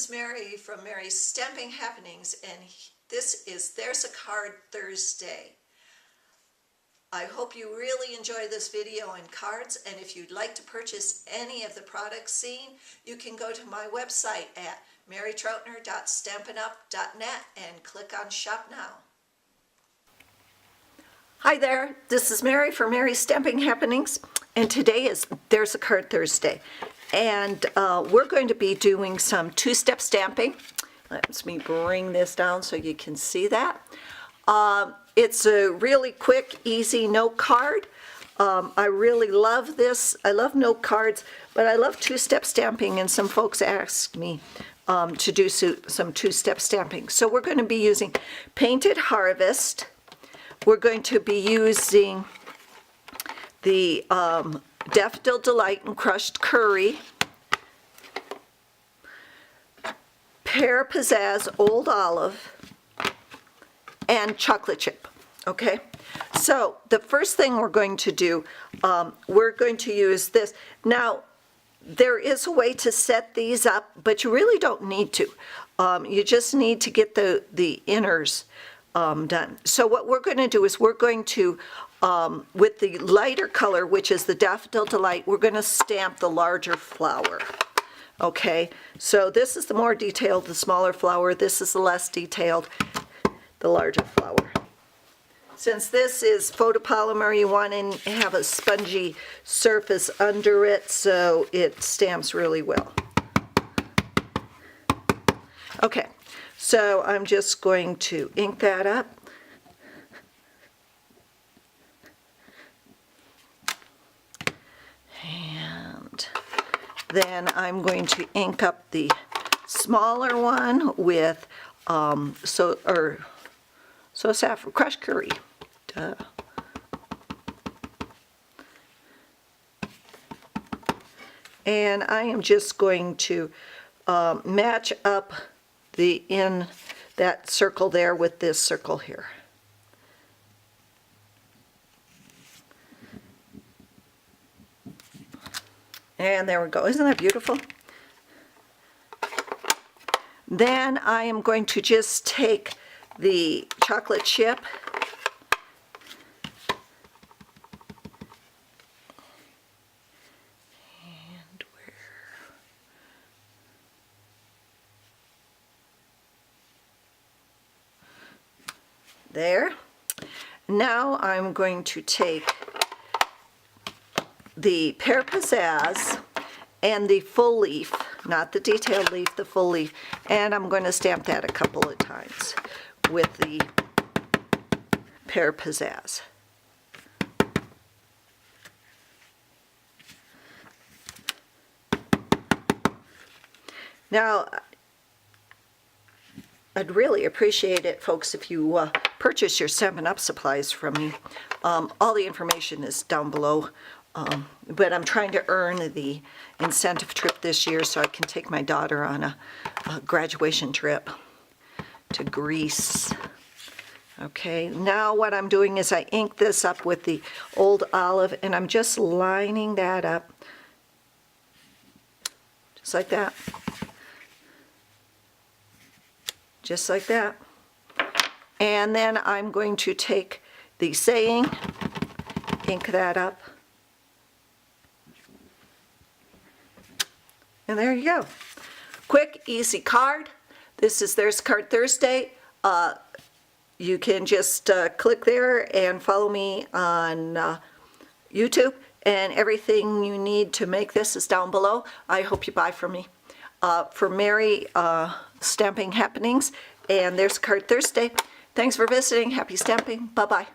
is Mary from Mary's Stamping Happenings, and this is There's a Card Thursday. I hope you really enjoy this video and cards, and if you'd like to purchase any of the products seen, you can go to my website at marytroutner.stampinup.net and click on Shop Now. Hi there, this is Mary from Mary's Stamping Happenings, and today is There's a Card Thursday. And we're going to be doing some two-step stamping. Let me bring this down so you can see that. It's a really quick, easy note card. I really love this. I love note cards, but I love two-step stamping, and some folks asked me to do some two-step stamping. So we're going to be using Painted Harvest. We're going to be using the Daffodil Delight and Crushed Curry, Pear Pizzazz Old Olive, and chocolate chip. Okay, so the first thing we're going to do, we're going to use this. Now, there is a way to set these up, but you really don't need to. You just need to get the inners done. So what we're going to do is we're going to, with the lighter color, which is the Daffodil Delight, we're going to stamp the larger flower. Okay, so this is the more detailed, the smaller flower. This is the less detailed, the larger flower. Since this is photopolymer, you want to have a spongy surface under it so it stamps really well. Okay, so I'm just going to ink that up. And then I'm going to ink up the smaller one with saffron crushed curry. Duh. And I am just going to match up in that circle there with this circle here. And there we go. Isn't that beautiful? Then I am going to just take the chocolate chip and there. Now I'm going to take the Pear Pizzazz and the full leaf, not the detailed leaf, the full leaf, and I'm going to stamp that a couple of times with the Pear Pizzazz. Now, I'd really appreciate it, folks, if you purchase your Stampin' Up! Supplies from me. All the information is down below. But I'm trying to earn the incentive trip this year so I can take my daughter on a graduation trip to Greece. Okay, now what I'm doing is I ink this up with the Old Olive, and I'm just lining that up, just like that. Just like that. And then I'm going to take the saying, ink that up. And there you go. Quick, easy card. This is There's a Card Thursday. You can just click there and follow me on YouTube, and everything you need to make this is down below. I hope you buy from me. For Mary Stamping Happenings, and There's a Card Thursday. Thanks for visiting. Happy stamping. Bye-bye.